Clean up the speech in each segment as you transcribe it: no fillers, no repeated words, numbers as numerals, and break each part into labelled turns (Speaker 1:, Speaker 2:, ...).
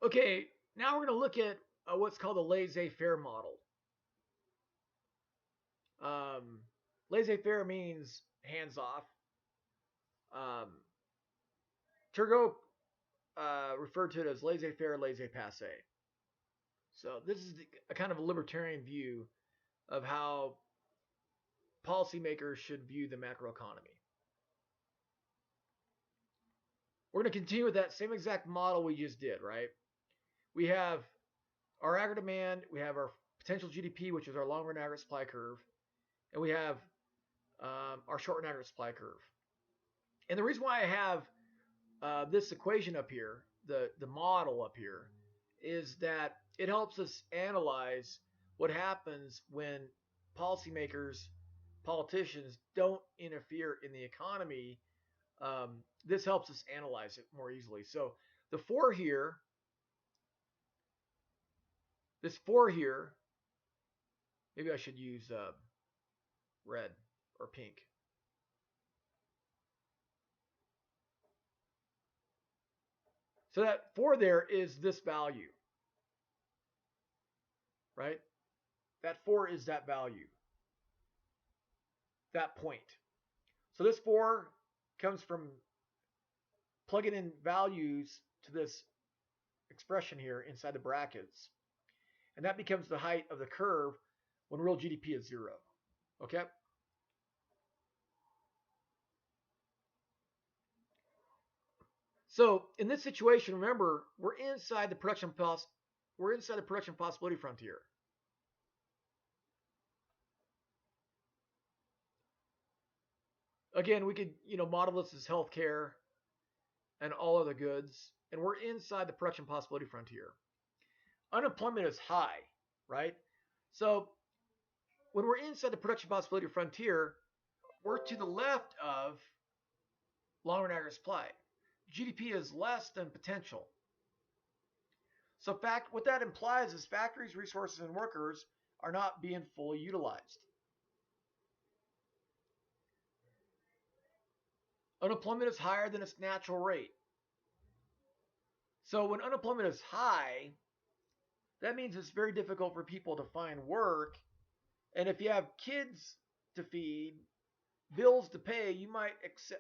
Speaker 1: Okay, now we're going to look at what's called the Laissez Faire model. Um, Laissez Faire means hands off. Um, Turgot referred to it as laissez faire, laissez passer. So this is a kind of a libertarian view of how policymakers should view the macroeconomy. We're going to continue with that same exact model we just did, right? We have our aggregate demand, we have our potential GDP, which is our long-run aggregate supply curve, and we have our short-run aggregate supply curve. And the reason why I have this equation up here, the model up here, is that it helps us analyze what happens when policymakers, politicians don't interfere in the economy. This helps us analyze it more easily. So the four here, this four here, maybe I should use red or pink. So that 4 there is this value, right? That 4 is that value, that point. So this 4 comes from plugging in values to this expression here inside the brackets. And that becomes the height of the curve when real GDP is 0. Okay? So in this situation, remember, we're inside the production possibility frontier. Again, we could, model this as healthcare and all other goods, and we're inside the production possibility frontier. Unemployment is high, right? So when we're inside the production possibility frontier, we're to the left of long-run aggregate supply. GDP is less than potential. So what that implies is factories, resources, and workers are not being fully utilized. Unemployment is higher than its natural rate. So when unemployment is high, that means it's very difficult for people to find work. And if you have kids to feed, bills to pay, you might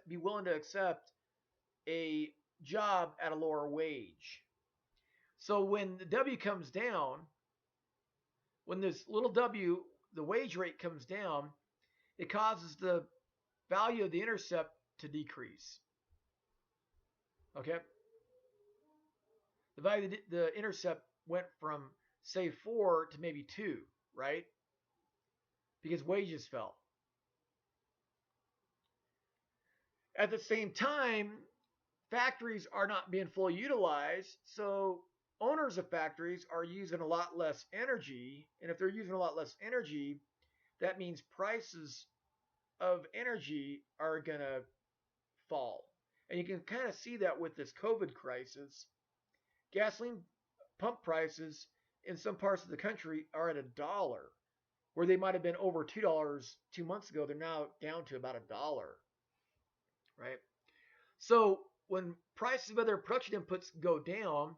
Speaker 1: be willing to accept a job at a lower wage. So when the W comes down, when this little w, the wage rate comes down, it causes the value of the intercept to decrease. Okay? The value of the intercept went from, say, 4 to maybe 2, right? Because wages fell. At the same time, factories are not being fully utilized, so owners of factories are using a lot less energy, and if they're using a lot less energy, that means prices of energy are going to fall. And you can kind of see that with this COVID crisis. Gasoline pump prices in some parts of the country are at $1, where they might have been over $2 2 months ago. They're now down to about $1, right? So when prices of other production inputs go down,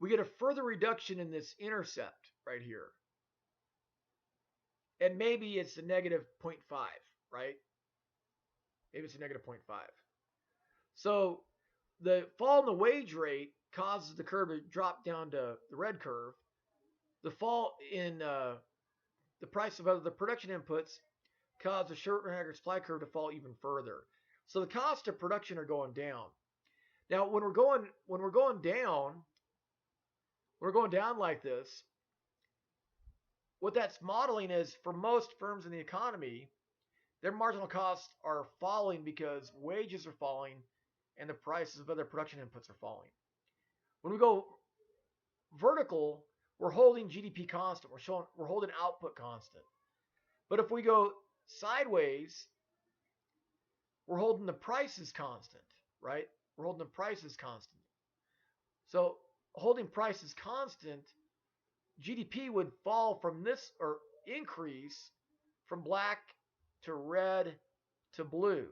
Speaker 1: we get a further reduction in this intercept right here. And maybe it's a negative 0.5, right? Maybe it's a negative 0.5. So the fall in the wage rate causes the curve to drop down to the red curve. The fall in the price of other production inputs causes the short-run aggregate supply curve to fall even further. So the cost of production are going down. Now, when we're going down like this, what that's modeling is for most firms in the economy, their marginal costs are falling because wages are falling and the prices of other production inputs are falling. When we go vertical, we're holding GDP constant. We're holding output constant. But if we go sideways, we're holding the prices constant, right? We're holding the prices constant. So holding prices constant, GDP would fall from this, or increase from black to red to blue.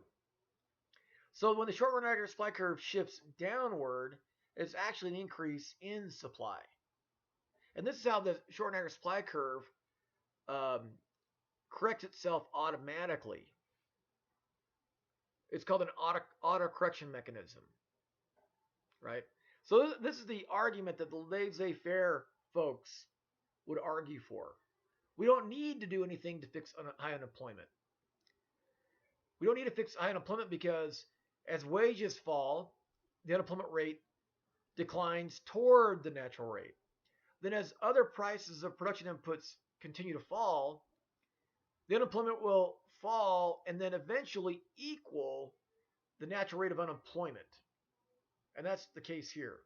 Speaker 1: So when the short-run aggregate supply curve shifts downward, It's actually an increase in supply. And this is how the short Niagara supply curve um, corrects itself automatically. It's called an auto correction mechanism, right? So this is the argument that the laissez faire folks would argue for. We don't need to do anything to fix high unemployment. We don't need to fix high unemployment because as wages fall, the unemployment rate declines toward the natural rate. Then as other prices of production inputs continue to fall, the unemployment will fall and then eventually equal the natural rate of unemployment. And that's the case here.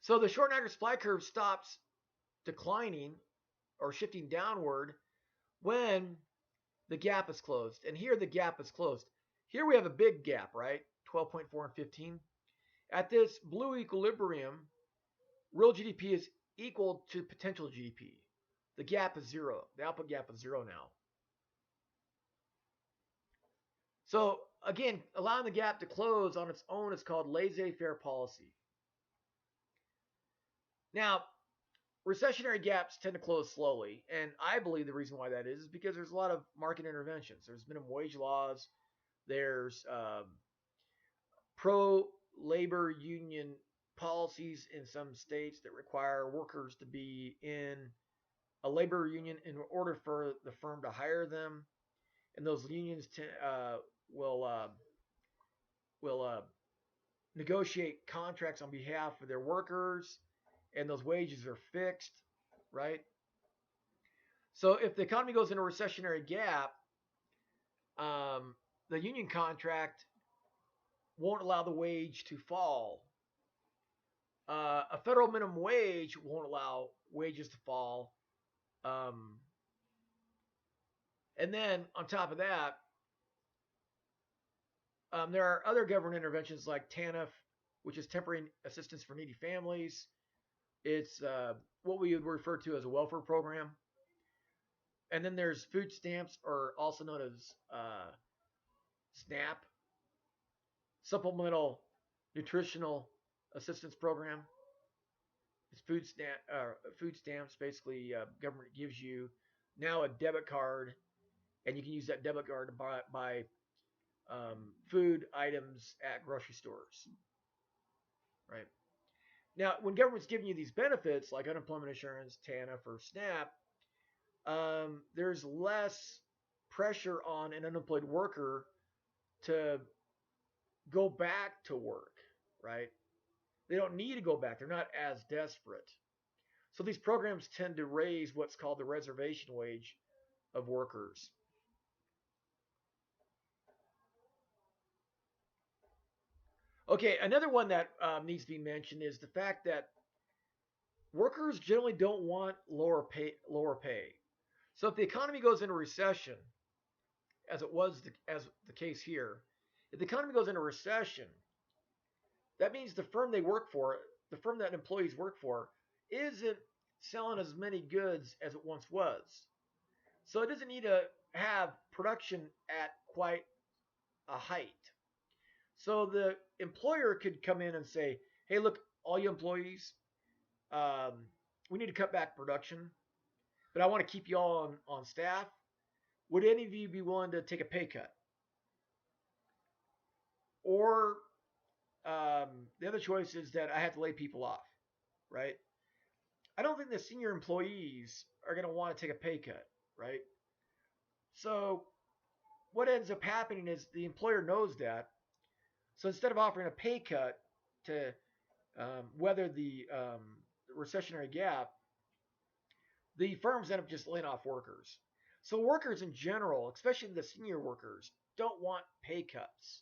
Speaker 1: So the short Niagara supply curve stops declining or shifting downward when the gap is closed. And here the gap is closed. Here we have a big gap, right? 12.4 and 15. At this blue equilibrium, real GDP is equal to potential GDP. The gap is zero. The output gap is zero now. So again, allowing the gap to close on its own is called laissez-faire policy. Now, recessionary gaps tend to close slowly, and I believe the reason why that is because there's a lot of market interventions. There's minimum wage laws. There's pro-labor union policies in some states that require workers to be in a labor union in order for the firm to hire them, and those unions will negotiate contracts on behalf of their workers, and those wages are fixed, right? So if the economy goes into a recessionary gap, the union contract won't allow the wage to fall. A federal minimum wage won't allow wages to fall. And then on top of that, there are other government interventions like TANF, which is temporary assistance for needy families. It's what we would refer to as a welfare program. And then there's food stamps, or also known as SNAP, Supplemental Nutritional Assistance Program. It's food stamps. Basically, government gives you now a debit card, and you can use that debit card to buy food items at grocery stores, right? Now, when government's giving you these benefits like unemployment insurance, TANF, or SNAP, there's less pressure on an unemployed worker to go back to work, right? They don't need to go back. They're not as desperate. So these programs tend to raise what's called the reservation wage of workers. Okay, another one that needs to be mentioned is the fact that workers generally don't want lower pay. So if the economy goes into recession, as the case here, if the economy goes into recession, that means the firm they work for, the firm that employees work for, isn't selling as many goods as it once was. So it doesn't need to have production at quite a height. So the employer could come in and say, hey, look, all you employees, we need to cut back production, but I want to keep you all on staff. Would any of you be willing to take a pay cut? Or the other choice is that I have to lay people off, right? I don't think the senior employees are going to want to take a pay cut, right? So what ends up happening is the employer knows that. So instead of offering a pay cut to weather the recessionary gap, the firms end up just laying off workers. So workers in general, especially the senior workers, don't want pay cuts.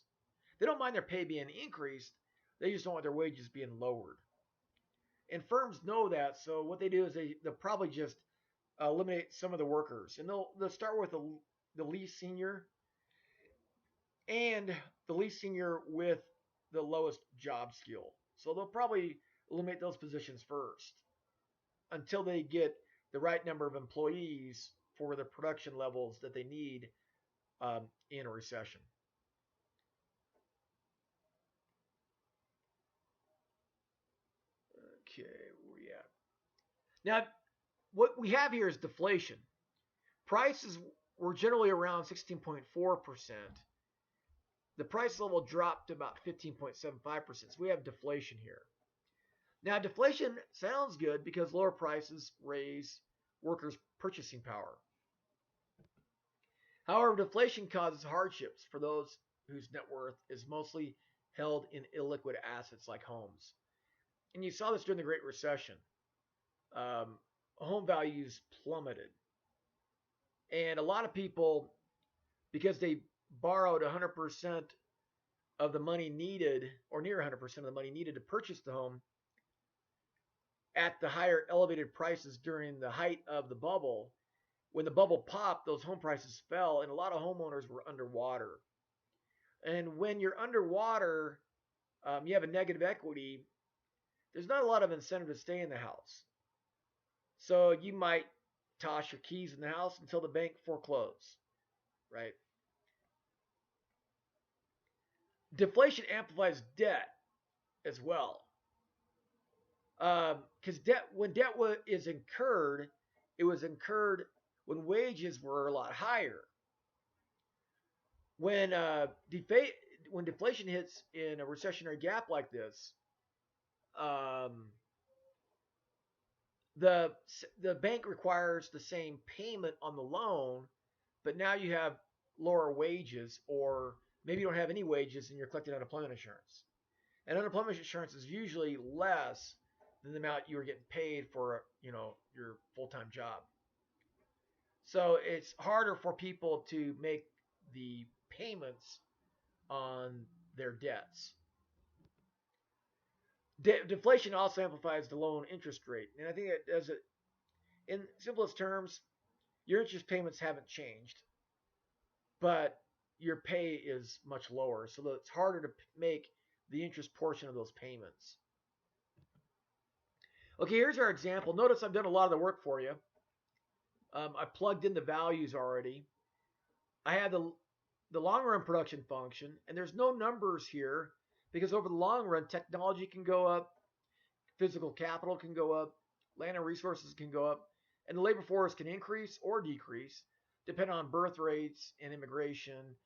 Speaker 1: They don't mind their pay being increased. They just don't want their wages being lowered. And firms know that, so what they do is they'll probably just eliminate some of the workers. And they'll start with the least senior and the least senior with the lowest job skill. So they'll probably eliminate those positions first until they get the right number of employees for the production levels that they need in a recession. Okay, where we at? Now, what we have here is deflation. Prices were generally around 16.4%. The price level dropped to about 15.75%. So we have deflation here. Now, deflation sounds good because lower prices raise workers' purchasing power. However, deflation causes hardships for those whose net worth is mostly held in illiquid assets like homes. And you saw this during the Great Recession. Home values plummeted. And a lot of people, because they borrowed 100% of the money needed, or near 100% of the money needed to purchase the home at the higher elevated prices during the height of the bubble, when the bubble popped, those home prices fell, and a lot of homeowners were underwater. And when you're underwater, you have a negative equity. There's not a lot of incentive to stay in the house. So you might toss your keys in the house until the bank forecloses, right? Deflation amplifies debt as well. Because when debt is incurred, it was incurred when wages were a lot higher. When deflation hits in a recessionary gap like this, the bank requires the same payment on the loan, but now you have lower wages, or maybe you don't have any wages and you're collecting unemployment insurance. And unemployment insurance is usually less than the amount you were getting paid for, your full-time job. So it's harder for people to make the payments on their debts. Deflation also amplifies the loan interest rate. And I think it does it in simplest terms. Your interest payments haven't changed, but your pay is much lower. So that it's harder to make the interest portion of those payments. Okay, here's our example. Notice I've done a lot of the work for you. I plugged in the values already. I had the long run production function, and there's no numbers here because over the long run, technology can go up, physical capital can go up, land and resources can go up, and the labor force can increase or decrease depending on birth rates and immigration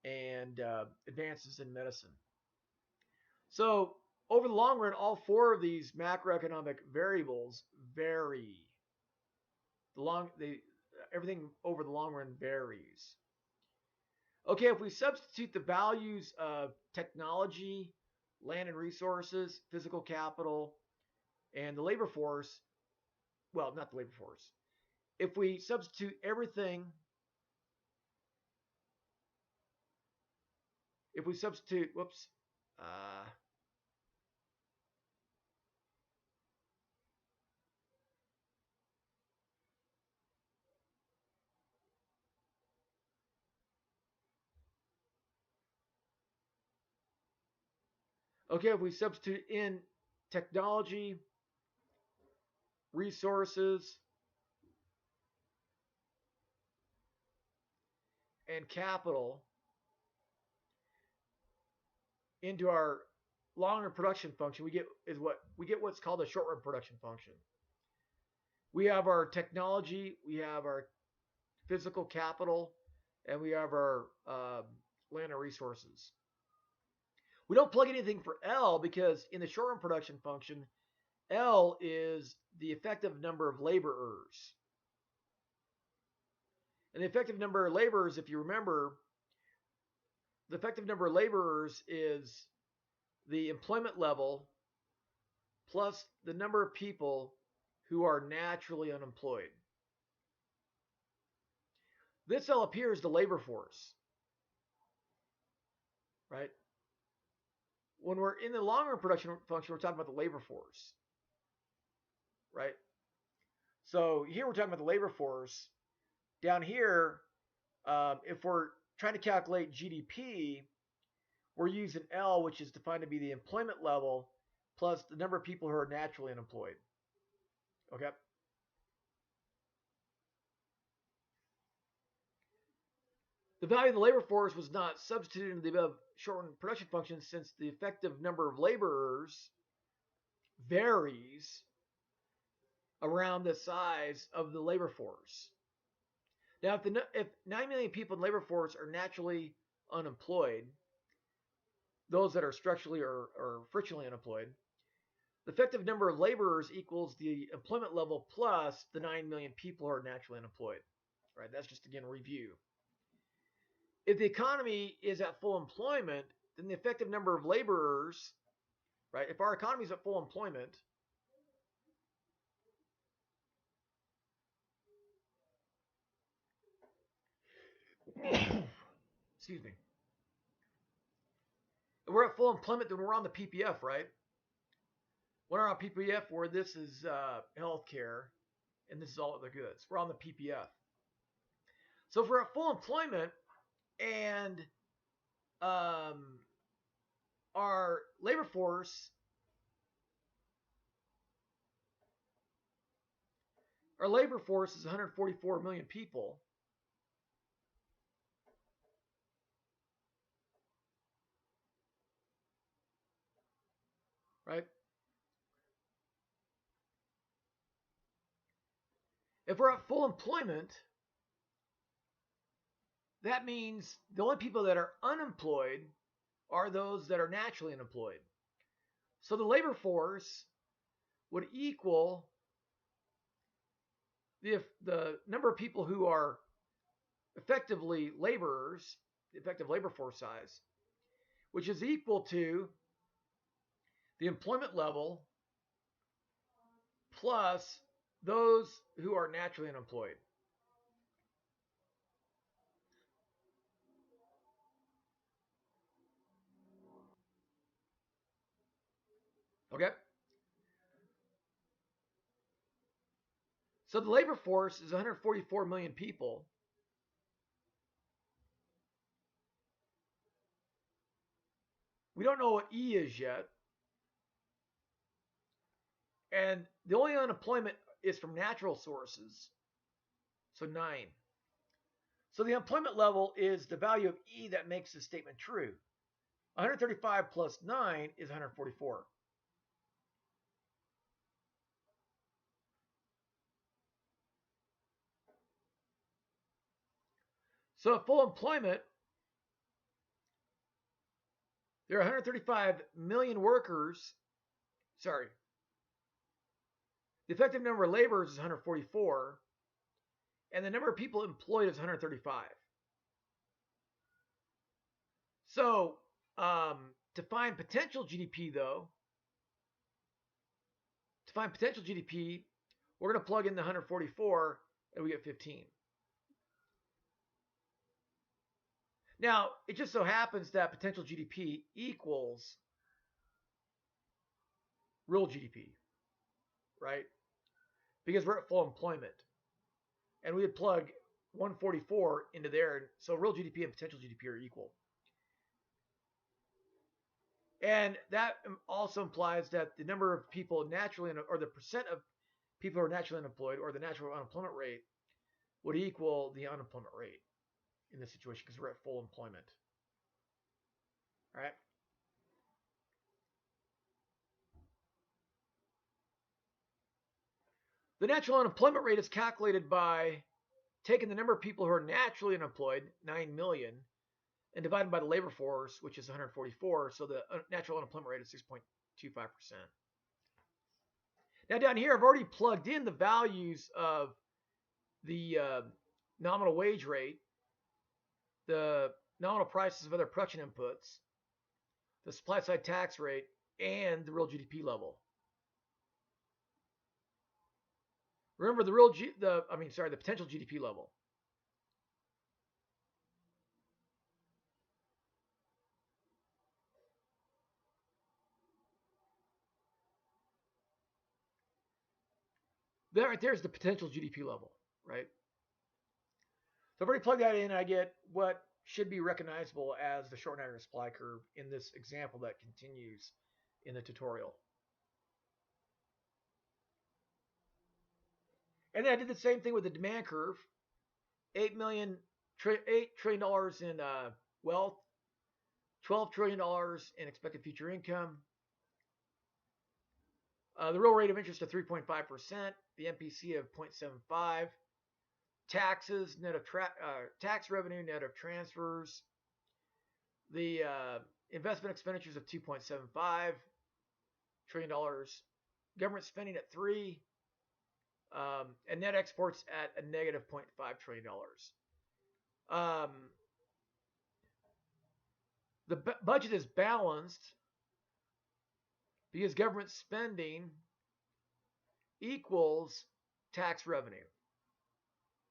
Speaker 1: and advances in medicine. So over the long run, all four of these macroeconomic variables vary. Everything over the long run varies. Okay, if we substitute the values of technology, land and resources, physical capital, and the labor force, well, not the labor force. If we substitute everything, if we substitute in technology, resources, and capital into our long-run production function, we get what's called a short-run production function. We have our technology, we have our physical capital, and we have our land and resources. We don't plug anything for L because in the short-run production function, L is the effective number of laborers. And the effective number of laborers, if you remember, the effective number of laborers is the employment level plus the number of people who are naturally unemployed. This L up here is the labor force, right? When we're in the long-run production function, we're talking about the labor force, right? So here we're talking about the labor force. Down here, if we're trying to calculate GDP, we're using L, which is defined to be the employment level plus the number of people who are naturally unemployed. Okay. The value of the labor force was not substituted in the above short-run production function since the effective number of laborers varies around the size of the labor force. Now, if 9 million people in the labor force are naturally unemployed, those that are structurally or frictionally unemployed, the effective number of laborers equals the employment level plus the 9 million people who are naturally unemployed. Right? That's just, again, review. If the economy is at full employment, then the effective number of laborers, right? If our economy is at full employment, excuse me, if we're at full employment, then we're on the PPF, right? We're on PPF where this is healthcare and this is all other goods. We're on the PPF. So if we're at full employment and our labor force is 144 million people. Right? If we're at full employment, that means the only people that are unemployed are those that are naturally unemployed. So the labor force would equal the number of people who are effectively laborers, the effective labor force size, which is equal to the employment level plus those who are naturally unemployed. Okay? So the labor force is 144 million people. We don't know what E is yet. And the only unemployment is from natural sources. So 9. So the employment level is the value of E that makes the statement true. 135 plus 9 is 144. So at full employment, there are 135 million workers. Sorry. The effective number of laborers is 144, and the number of people employed is 135. So to find potential GDP, though, we're going to plug in the 144, and we get 15. Now, it just so happens that potential GDP equals real GDP, right? Because we're at full employment. And we would plug 144 into there. So real GDP and potential GDP are equal. And that also implies that the number of people naturally, or the percent of people who are naturally unemployed, or the natural unemployment rate, would equal the unemployment rate in this situation because we're at full employment. All right. The natural unemployment rate is calculated by taking the number of people who are naturally unemployed, 9 million, and divided by the labor force, which is 144. So the natural unemployment rate is 6.25%. Now down here, I've already plugged in the values of the nominal wage rate, the nominal prices of other production inputs, the supply side tax rate, and the real GDP level. Remember the potential GDP level. That right there is the potential GDP level, right? So I've already plugged that in, and I get what should be recognizable as the short Niagara supply curve in this example that continues in the tutorial. And then I did the same thing with the demand curve. $8 trillion in wealth, $12 trillion in expected future income, The real rate of interest of 3.5%, the MPC of 0.75, taxes net of tax revenue net of transfers, the investment expenditures of $2.75 trillion, government spending at 3, and net exports at a negative $0.5 trillion. The budget is balanced because government spending equals tax revenue.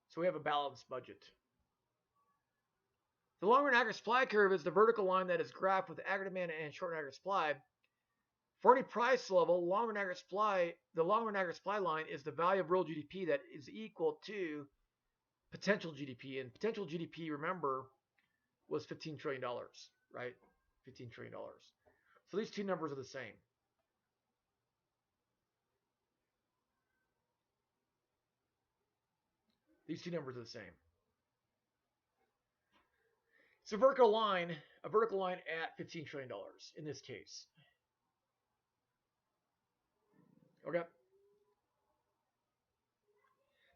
Speaker 1: So we have a balanced budget. The long-run aggregate supply curve is the vertical line that is graphed with aggregate demand and short-run aggregate supply. For any price level, the long-run aggregate supply line is the value of real GDP that is equal to potential GDP. And potential GDP, remember, was $15 trillion, right? $15 trillion. So these two numbers are the same. These two numbers are the same. It's a vertical line at $15 trillion in this case. Okay.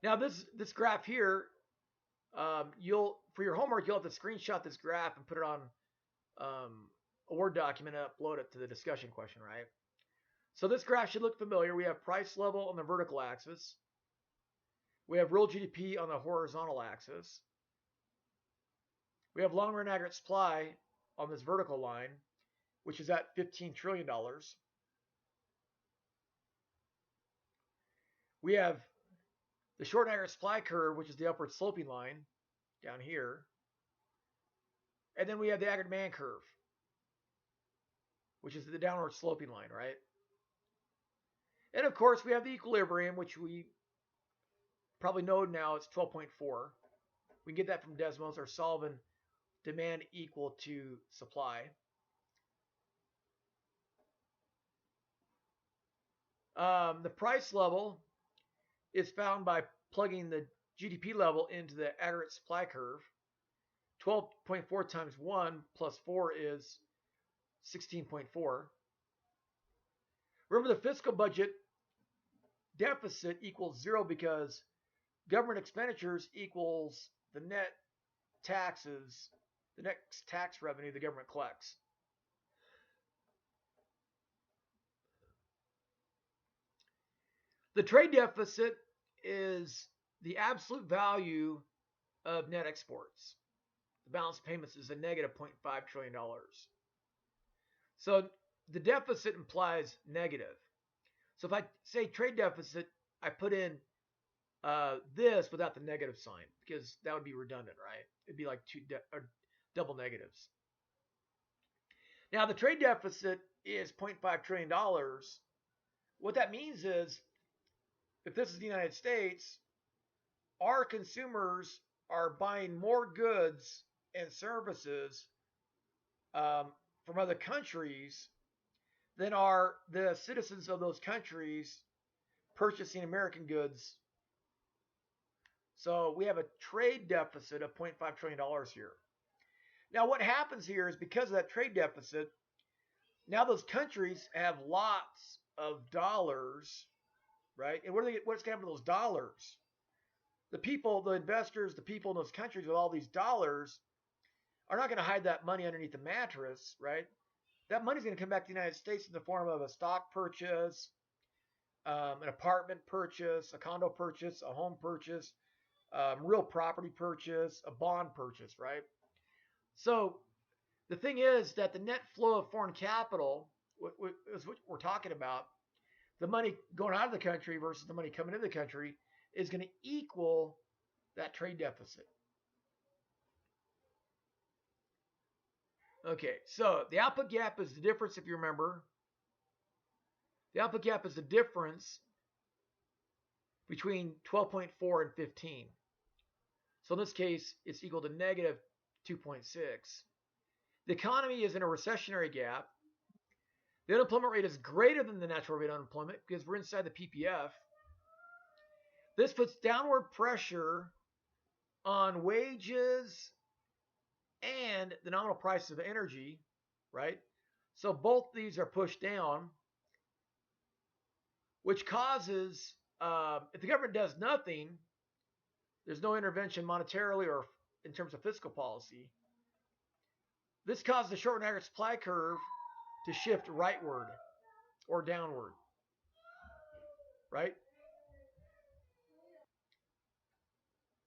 Speaker 1: Now this graph here, for your homework, you'll have to screenshot this graph and put it on a Word document and upload it to the discussion question, right? So this graph should look familiar. We have price level on the vertical axis. We have real GDP on the horizontal axis. We have long-run aggregate supply on this vertical line, which is at $15 trillion. We have the short aggregate supply curve, which is the upward sloping line down here. And then we have the aggregate demand curve, which is the downward sloping line, right? And of course, we have the equilibrium, which we probably know now it's 12.4. We can get that from Desmos or solving demand equal to supply. The price level is found by plugging the GDP level into the aggregate supply curve. 12.4 times 1 plus 4 is 16.4. Remember, the fiscal budget deficit equals 0 because government expenditures equals the net taxes, the net tax revenue the government collects. The trade deficit is the absolute value of net exports. The balance of payments is a negative $0.5 trillion. So the deficit implies negative. So if I say trade deficit, I put in this without the negative sign because that would be redundant, right? It'd be like double negatives. Now the trade deficit is $0.5 trillion. What that means is, if this is the United States, our consumers are buying more goods and services from other countries than are the citizens of those countries purchasing American goods. So we have a trade deficit of $0.5 trillion here. Now what happens here is because of that trade deficit, now those countries have lots of dollars, right? And what's going to happen to those dollars? The people, the investors, the people in those countries with all these dollars are not going to hide that money underneath the mattress, right? That money is going to come back to the United States in the form of a stock purchase, an apartment purchase, a condo purchase, a home purchase, real property purchase, a bond purchase, right? So the thing is that the net flow of foreign capital is what we're talking about. The money going out of the country versus the money coming into the country is going to equal that trade deficit. Okay, so the output gap is the difference, if you remember. The output gap is the difference between 12.4 and 15. So in this case, it's equal to negative 2.6. The economy is in a recessionary gap. The unemployment rate is greater than the natural rate of unemployment because we're inside the PPF. This puts downward pressure on wages and the nominal price of energy, right? So both these are pushed down. which causes, if the government does nothing, there's no intervention monetarily or in terms of fiscal policy. This causes the short and aggregate supply curve to shift rightward or downward, right?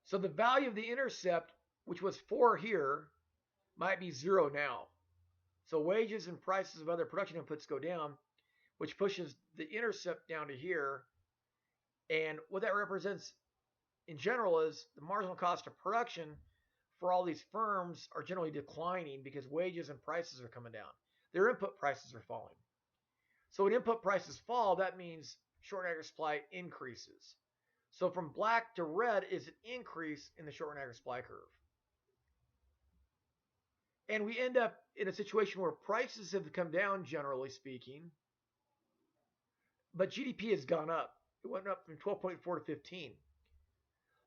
Speaker 1: So the value of the intercept, which was 4 here, might be 0 now. So wages and prices of other production inputs go down, which pushes the intercept down to here. And what that represents in general is the marginal cost of production for all these firms are generally declining because wages and prices are coming down. Their input prices are falling. So when input prices fall, that means short and aggregate supply increases. So from black to red is an increase in the short and aggregate supply curve. And we end up in a situation where prices have come down, generally speaking, but GDP has gone up. It went up from 12.4 to 15.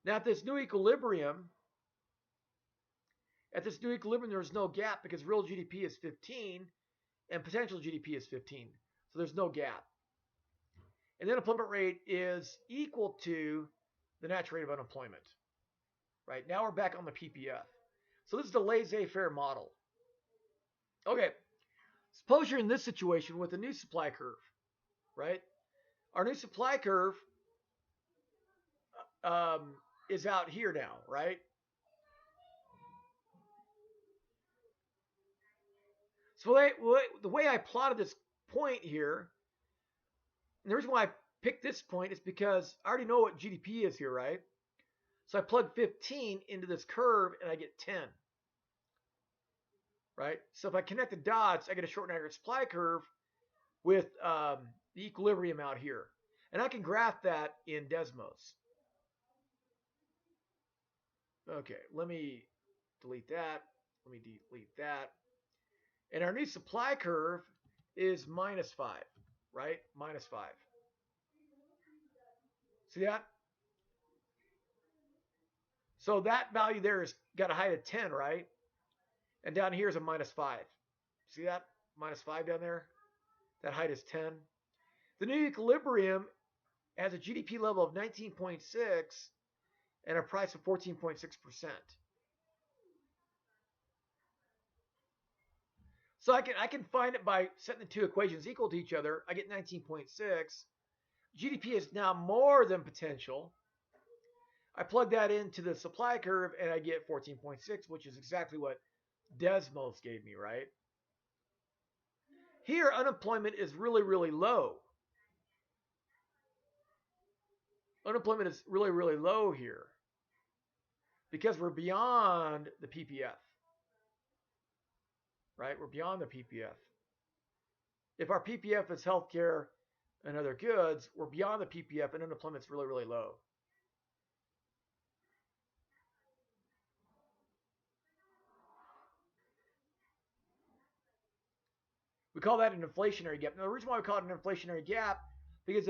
Speaker 1: Now, at this new equilibrium, there's no gap because real GDP is 15 and potential GDP is 15. So there's no gap. And the unemployment rate is equal to the natural rate of unemployment. Right? Now we're back on the PPF. So this is the Laissez Faire model. Okay. Suppose you're in this situation with a new supply curve. Right? Our new supply curve is out here now, right? So the way I plotted this point here, and the reason why I picked this point is because I already know what GDP is here, right? So I plug 15 into this curve and I get 10, right? So if I connect the dots, I get a short and aggregate supply curve with the equilibrium out here. And I can graph that in Desmos. Okay, let me delete that. Let me delete that. And our new supply curve is -5, right? -5. See that? So that value there has got a height of 10, right? And down here is a -5. See that? -5 down there? That height is 10. The new equilibrium has a GDP level of 19.6 and a price of 14.6%. So I can find it by setting the two equations equal to each other. I get 19.6. GDP is now more than potential. I plug that into the supply curve and I get 14.6, which is exactly what Desmos gave me, right? Here, unemployment is really, really low. Unemployment is really, really low here because we're beyond the PPF, right? We're beyond the PPF. If our PPF is healthcare and other goods, we're beyond the PPF and unemployment's really, really low. We call that an inflationary gap. Now, the reason why we call it an inflationary gap, because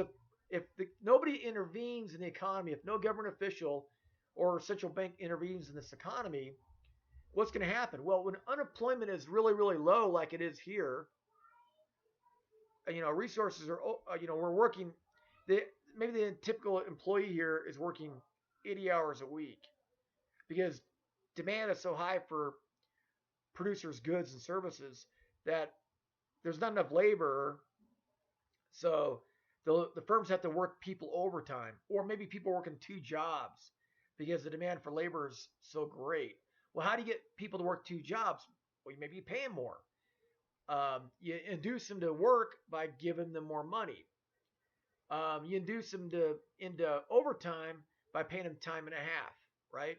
Speaker 1: if nobody intervenes in the economy, if no government official or central bank intervenes in this economy, what's going to happen? Well, when unemployment is really, really low, like it is here, resources are, we're working, maybe the typical employee here is working 80 hours a week because demand is so high for producers' goods and services that there's not enough labor. So the firms have to work people overtime, or maybe people working 2 jobs because the demand for labor is so great. Well, how do you get people to work 2 jobs? Well, maybe you pay them more. You induce them to work by giving them more money. You induce them into overtime by paying them time and a half, right?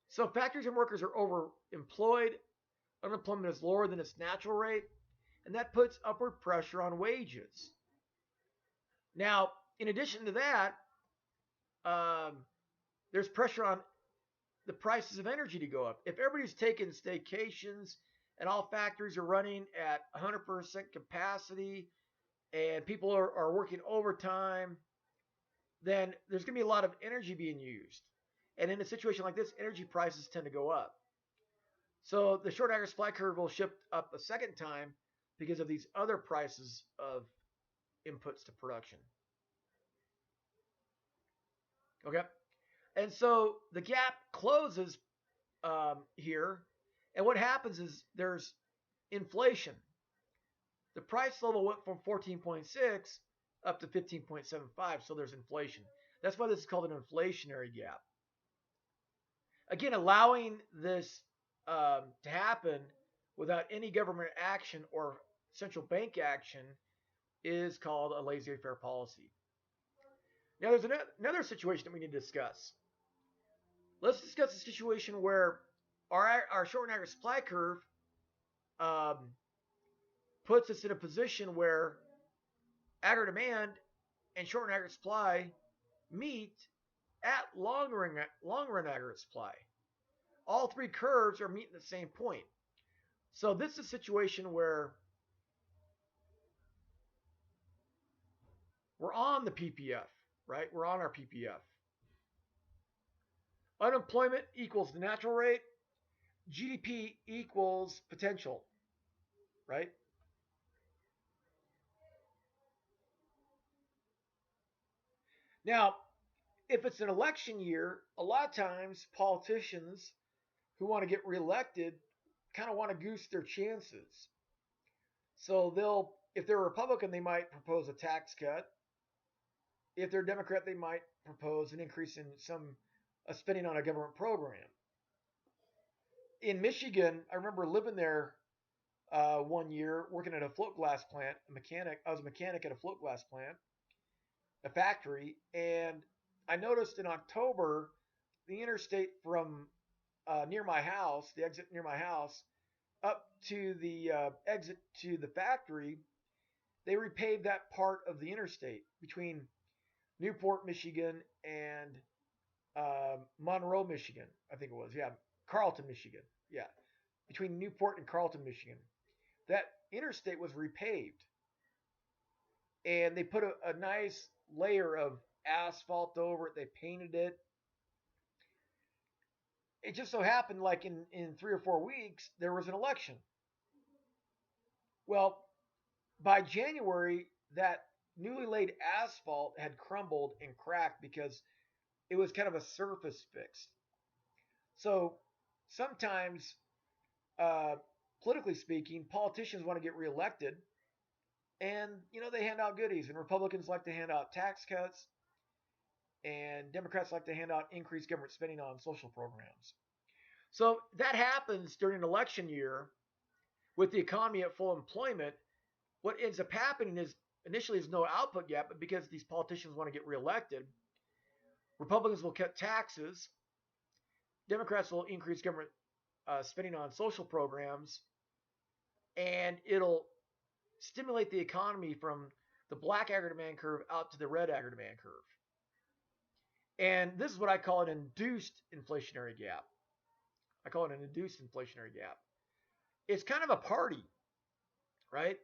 Speaker 1: So factories and workers are overemployed. Unemployment is lower than its natural rate, and that puts upward pressure on wages. Now, in addition to that, there's pressure on the prices of energy to go up. If everybody's taking staycations and all factories are running at 100% capacity and people are working overtime, then there's going to be a lot of energy being used. And in a situation like this, energy prices tend to go up. So the short aggregate supply curve will shift up a second time because of these other prices of inputs to production. Okay, and so the gap closes here, and what happens is there's inflation. The price level went from 14.6 up to 15.75, so there's inflation. That's why this is called an inflationary gap. Again, allowing this to happen without any government action or central bank action is called a laissez-faire policy. Now, there's another situation that we need to discuss. Let's discuss a situation where our short and aggregate supply curve um, puts us in a position where aggregate demand and short and aggregate supply meet at long run aggregate supply. All three curves are meeting the same point. So this is a situation where we're on the PPF, right? We're on our PPF. Unemployment equals the natural rate. GDP equals potential, right? Now, if it's an election year, a lot of times politicians who want to get reelected kind of want to goose their chances. So if they're a Republican, they might propose a tax cut. If they're a Democrat, they might propose an increase in some spending on a government program. In Michigan, I remember living there one year working at a float glass plant, a mechanic. I was a mechanic at a float glass plant, a factory, and I noticed in October the interstate from near my house, the exit near my house, up to the exit to the factory, they repaved that part of the interstate between Newport, Michigan, and Monroe, Michigan. I think it was, yeah, Carlton, Michigan, yeah, between Newport and Carlton, Michigan. That interstate was repaved, and they put a nice layer of asphalt over it. They painted it. It just so happened, like in 3 or 4 weeks, there was an election. Well, by January, that newly laid asphalt had crumbled and cracked because it was kind of a surface fix. So sometimes, uh, politically speaking, politicians want to get reelected, and they hand out goodies, and Republicans like to hand out tax cuts, and Democrats like to hand out increased government spending on social programs. So that happens during an election year with the economy at full employment. What ends up happening is initially there's no output gap, but because these politicians want to get reelected, Republicans will cut taxes, Democrats will increase government spending on social programs, and it'll stimulate the economy from the black aggregate demand curve out to the red aggregate demand curve. And this is what I call an induced inflationary gap. I call it an induced inflationary gap. It's kind of a party, right?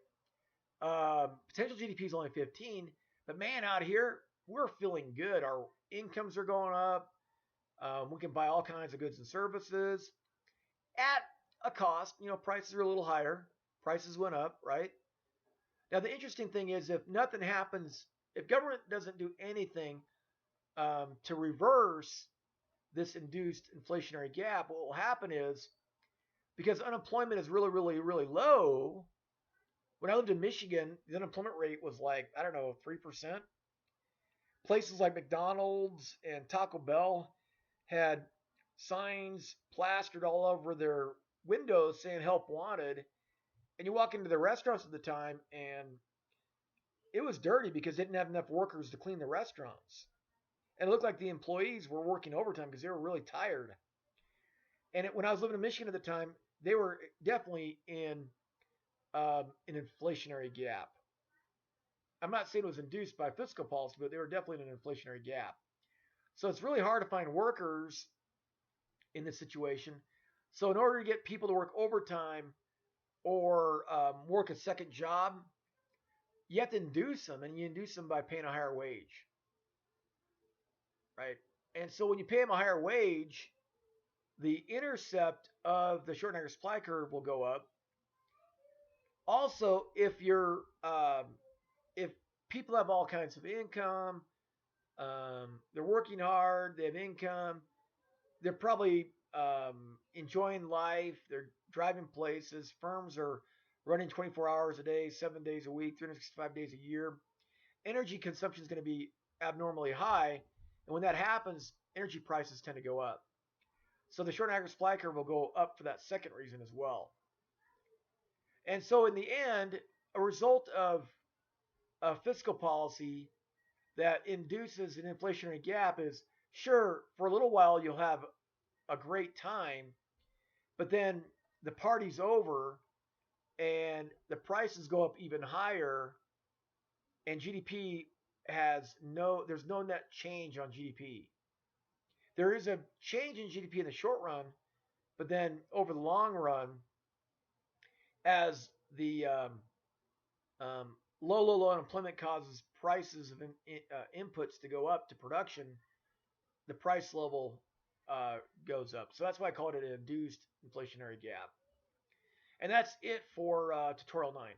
Speaker 1: Potential GDP is only 15, but man, out here, we're feeling good. Our incomes are going up. We can buy all kinds of goods and services at a cost. Prices are a little higher. Prices went up, right? Now, the interesting thing is if nothing happens, if government doesn't do anything to reverse this induced inflationary gap, what will happen is, because unemployment is really, really, really low, when I lived in Michigan, the unemployment rate was like, I don't know, 3%. Places like McDonald's and Taco Bell had signs plastered all over their windows saying help wanted. And you walk into the restaurants at the time, and it was dirty because they didn't have enough workers to clean the restaurants. And it looked like the employees were working overtime because they were really tired. And when I was living in Michigan at the time, they were definitely in an inflationary gap. I'm not saying it was induced by fiscal policy, but they were definitely in an inflationary gap. So it's really hard to find workers in this situation. So in order to get people to work overtime or work a second job, you have to induce them, and you induce them by paying a higher wage, right? And so when you pay them a higher wage, the intercept of the short and aggregate supply curve will go up. Also, if people have all kinds of income. They're working hard. They have income. They're probably enjoying life. They're driving places. Firms are running 24 hours a day, 7 days a week, 365 days a year. Energy consumption is going to be abnormally high. And when that happens, energy prices tend to go up. So the short and average supply curve will go up for that second reason as well. And so in the end, a result of a fiscal policy that induces an inflationary gap is, sure, for a little while you'll have a great time, but then the party's over and the prices go up even higher, and there's no net change on GDP. There is a change in GDP in the short run, but then over the long run, as the low unemployment causes prices of inputs to go up to production, the price level goes up. So that's why I called it an induced inflationary gap. And that's it for tutorial 9.